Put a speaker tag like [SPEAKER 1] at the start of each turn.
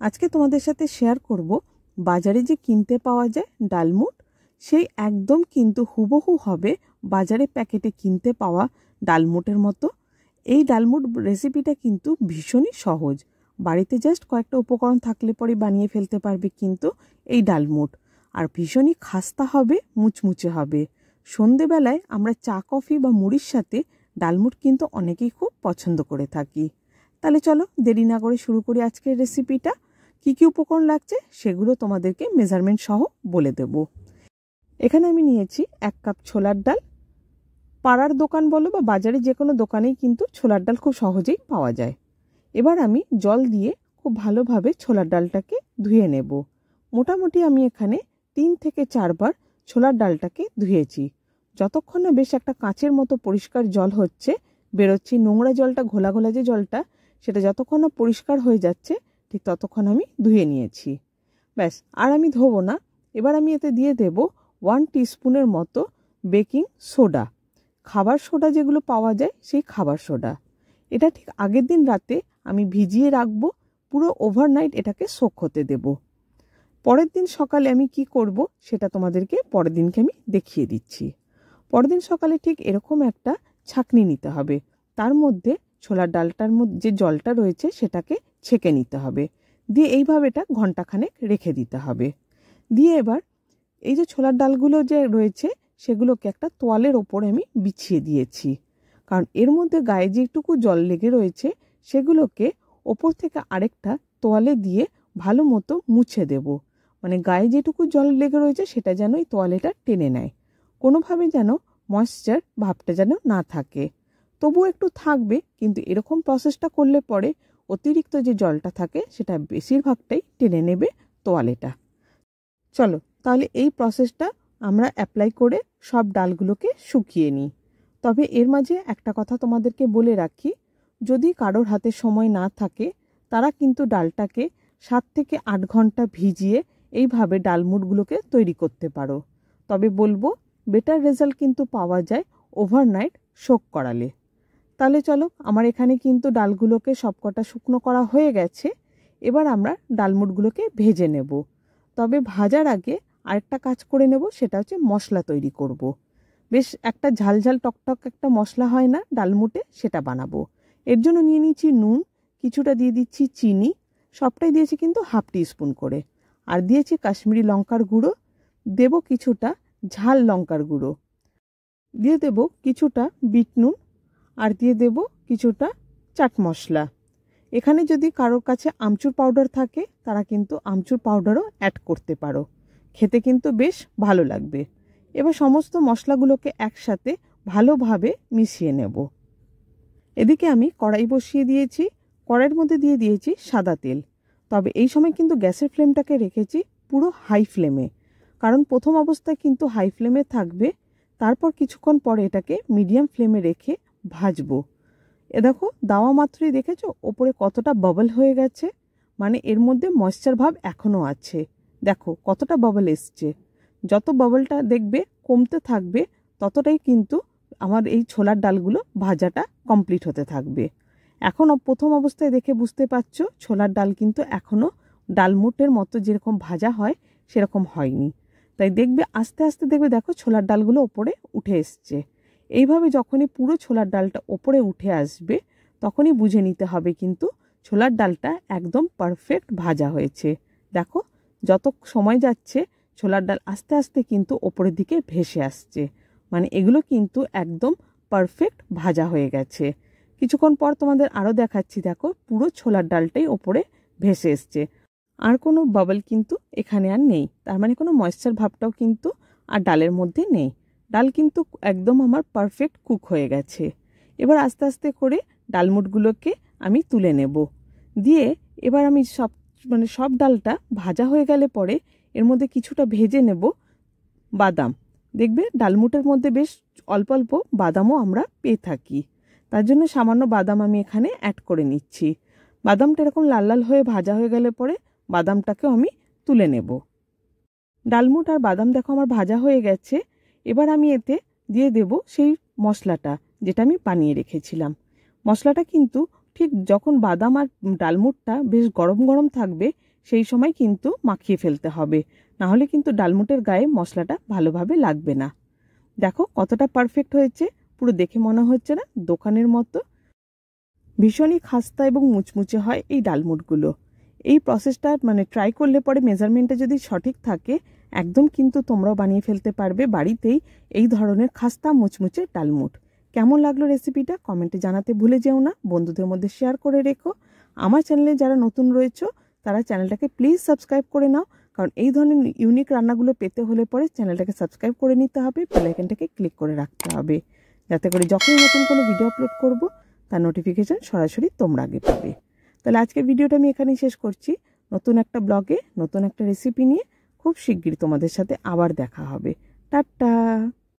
[SPEAKER 1] আজকে তোমাদের সাথে শেয়ার করব বাজারে যে কিনতে পাওয়া যায় ডালমুট, সেই একদম কিন্তু হুবহু হবে বাজারে প্যাকেটে কিনতে পাওয়া ডালমুটের মতো। এই ডালমুট রেসিপিটা কিন্তু ভীষণই সহজ, বাড়িতে জাস্ট কয়েকটা উপকরণ থাকলে পরে বানিয়ে ফেলতে পারবে কিন্তু এই ডালমুট। আর ভীষণই খাস্তা হবে, মুচমুচে হবে। সন্ধেবেলায় আমরা চা কফি বা মুড়ির সাথে ডালমুট কিন্তু অনেকেই খুব পছন্দ করে থাকি। তাহলে চলো দেরি না করে শুরু করি আজকের রেসিপিটা। কি কি উপকরণ লাগছে সেগুলো তোমাদেরকে মেজারমেন্ট সহ বলে দেব। এখানে আমি নিয়েছি 1 কাপ ছোলার ডাল। পাড়ার দোকান বলো বা বাজারে যে কোনো দোকানেই কিন্তু ছোলার ডাল খুব সহজেই পাওয়া যায়। এবার আমি জল দিয়ে খুব ভালোভাবে ছোলার ডালটাকে ধুয়ে নেব। মোটামুটি আমি এখানে 3 থেকে 4 বার ছোলার ডালটাকে ধুয়েছি। যতক্ষণ না বেশ একটা কাঁচের মতো পরিষ্কার জল হচ্ছে, বেরোচ্ছি, নোংরা জলটা, ঘোলা ঘোলা যে জলটা, সেটা যতক্ষণ না পরিষ্কার হয়ে যাচ্ছে ঠিক ততক্ষণ আমি ধুয়ে নিয়েছি। ব্যাস, আর আমি ধোবো না। এবার আমি এতে দিয়ে দেব 1 টিস্পুনের মতো বেকিং সোডা, খাবার সোডা যেগুলো পাওয়া যায় সেই খাবার সোডা। এটা ঠিক আগের দিন রাতে আমি ভিজিয়ে রাখবো, পুরো ওভারনাইট এটাকে সোক হতে দেব। পরের দিন সকালে আমি কি করব সেটা তোমাদেরকে পরের দিনকে আমি দেখিয়ে দিচ্ছি। পরের দিন সকালে ঠিক এরকম একটা ছাঁকনি নিতে হবে, তার মধ্যে ছোলার ডালটার মধ্যে যে জলটা রয়েছে সেটাকে ছেঁকে নিতে হবে, দিয়ে এইভাবে এটা ঘন্টাখানেক রেখে দিতে হবে। দিয়ে এবার এই যে ছোলার ডালগুলো যে রয়েছে সেগুলোকে একটা তোয়ালের ওপর আমি বিছিয়ে দিয়েছি, কারণ এর মধ্যে গায়ে যেটুকু জল লেগে রয়েছে সেগুলোকে ওপর থেকে আরেকটা তোয়ালে দিয়ে ভালো মতো মুছে দেব। মানে গায়ে যেটুকু জল লেগে রয়েছে সেটা যেন এই তোয়ালেটা টেনে নেয়, কোনোভাবে যেন ময়েশ্চার ভাবটা যেন না থাকে। তবুও একটু থাকবে, কিন্তু এরকম প্রসেসটা করলে পরে অতিরিক্ত যে জলটা থাকে সেটা বেশিরভাগটাই টেনে নেবে তোয়ালেটা। চলো তাহলে এই প্রসেসটা আমরা অ্যাপ্লাই করে সব ডালগুলোকে শুকিয়ে নিই। তবে এর মাঝে একটা কথা তোমাদেরকে বলে রাখি, যদি কারোর হাতে সময় না থাকে তারা কিন্তু ডালটাকে 7 থেকে 8 ঘন্টা ভিজিয়ে এইভাবে ডালমুটগুলোকে তৈরি করতে পারো। তবে বলবো বেটার রেজাল্ট কিন্তু পাওয়া যায় ওভারনাইট সোক করালে। তাহলে চলো, আমার এখানে কিন্তু ডালগুলোকে সবকটা শুকনো করা হয়ে গেছে। এবার আমরা ডালমুটগুলোকে ভেজে নেব। তবে ভাজার আগে আরেকটা কাজ করে নেব, সেটা হচ্ছে মশলা তৈরি করব। বেশ একটা ঝালঝাল টকটক একটা মশলা হয় না ডালমুটে, সেটা বানাবো। এর জন্য নিয়ে নিচ্ছি নুন, কিছুটা দিয়ে দিচ্ছি চিনি, সবটাই দিয়েছি কিন্তু 1/2 টিস্পুন করে, আর দিয়েছি কাশ্মীরি লঙ্কার গুঁড়ো, দেব কিছুটা ঝাল লঙ্কার গুঁড়ো, দিয়ে দেব কিছুটা বিট নুন, আর দিয়ে দেব কিছুটা চাট মশলা। এখানে যদি কারোর কাছে আমচুর পাউডার থাকে তারা কিন্তু আমচুর পাউডারও অ্যাড করতে পারো, খেতে কিন্তু বেশ ভালো লাগবে। এবার সমস্ত মশলাগুলোকে একসাথে ভালোভাবে মিশিয়ে নেব। এদিকে আমি কড়াই বসিয়ে দিয়েছি, কড়াইয়ের মধ্যে দিয়ে দিয়েছি সাদা তেল। তবে এই সময় কিন্তু গ্যাসের ফ্লেমটাকে রেখেছি পুরো হাই ফ্লেমে, কারণ প্রথম অবস্থায় কিন্তু হাই ফ্লেমে থাকবে, তারপর কিছুক্ষণ পরে এটাকে মিডিয়াম ফ্লেমে রেখে ভাজবো। এ দেখো দাওয়া মাত্রই দেখেছো ওপরে কতটা বাবল হয়ে গেছে, মানে এর মধ্যে ময়েশ্চার ভাব এখনও আছে। দেখো কতটা বাবল এসছে। যত বাবলটা দেখবে কমতে থাকবে ততটাই কিন্তু আমার এই ছোলার ডালগুলো ভাজাটা কমপ্লিট হতে থাকবে। এখন প্রথম অবস্থায় দেখে বুঝতে পারছো ছোলার ডাল কিন্তু এখনও ডালমুটের মতো যেরকম ভাজা হয় সেরকম হয়নি। তাই দেখবে আস্তে আস্তে দেখবে, দেখো ছোলার ডালগুলো ওপরে উঠে এসছে। এইভাবে যখনই পুরো ছোলার ডালটা ওপরে উঠে আসবে তখনই বুঝে নিতে হবে কিন্তু ছোলার ডালটা একদম পারফেক্ট ভাজা হয়েছে। দেখো যত সময় যাচ্ছে ছোলার ডাল আস্তে আস্তে কিন্তু ওপরের দিকে ভেসে আসছে, মানে এগুলো কিন্তু একদম পারফেক্ট ভাজা হয়ে গেছে। কিছুক্ষণ পর তোমাদের আরও দেখাচ্ছি, দেখো পুরো ছোলার ডালটাই ওপরে ভেসে এসছে, আর কোনো বাবল কিন্তু এখানে আর নেই, তার মানে কোনো ময়েশ্চার ভাবটাও কিন্তু আর ডালের মধ্যে নেই। ডাল কিন্তু একদম আমার পারফেক্ট কুক হয়ে গেছে। এবার আস্তে আস্তে করে ডালমুটগুলোকে আমি তুলে নেব। দিয়ে এবার আমি সব ডালটা ভাজা হয়ে গেলে পরে এর মধ্যে কিছুটা ভেজে নেব বাদাম। দেখবে ডালমুটের মধ্যে বেশ অল্প অল্প বাদামও আমরা পেয়ে থাকি, তার জন্য সামান্য বাদাম আমি এখানে অ্যাড করে নিচ্ছি। বাদামটা এরকম লাল লাল হয়ে ভাজা হয়ে গেলে পরে বাদামটাকেও আমি তুলে নেব। ডালমুট আর বাদাম দেখো আমার ভাজা হয়ে গেছে। এবার আমি এতে দিয়ে দেব সেই মশলাটা যেটা আমি বানিয়ে রেখেছিলাম। মশলাটা কিন্তু ঠিক যখন বাদাম আর ডালমুটটা বেশ গরম গরম থাকবে সেই সময় কিন্তু মাখিয়ে ফেলতে হবে, না হলে কিন্তু ডালমুটের গায়ে মশলাটা ভালোভাবে লাগবে না। দেখো কতটা পারফেক্ট হয়েছে, পুরো দেখে মনে হচ্ছে না দোকানের মতো। ভীষণই খাস্তা এবং মুচমুচে হয় এই ডালমুটগুলো। এই প্রসেসটা ট্রাই করলে পরে মেজারমেন্টটা যদি সঠিক থাকে একদম কিন্তু তোমরাও বানিয়ে ফেলতে পারবে বাড়িতেই এই ধরনের খাস্তা মুচমুচে ডালমুট। কেমন লাগলো রেসিপিটা কমেন্টে জানাতে ভুলে যেও না, বন্ধুদের মধ্যে শেয়ার করে রেখো। আমার চ্যানেলে যারা নতুন রয়েছে তারা চ্যানেলটাকে প্লিজ সাবস্ক্রাইব করে নাও, কারণ এই ধরনের ইউনিক রান্নাগুলো পেতে হলে পরে চ্যানেলটাকে সাবস্ক্রাইব করে নিতে হবে, বেল আইকনটাকে ক্লিক করে রাখতে হবে, যাতে করে যখনই নতুন কোনো ভিডিও আপলোড করব তার নোটিফিকেশন সরাসরি তোমরা আগে পাবে। তাহলে আজকের ভিডিওটা আমি এখানেই শেষ করছি। নতুন একটা ব্লগে নতুন একটা রেসিপি নিয়ে খুব শিগগিরই তোমাদের সাথে আবার দেখা হবে। টাটা।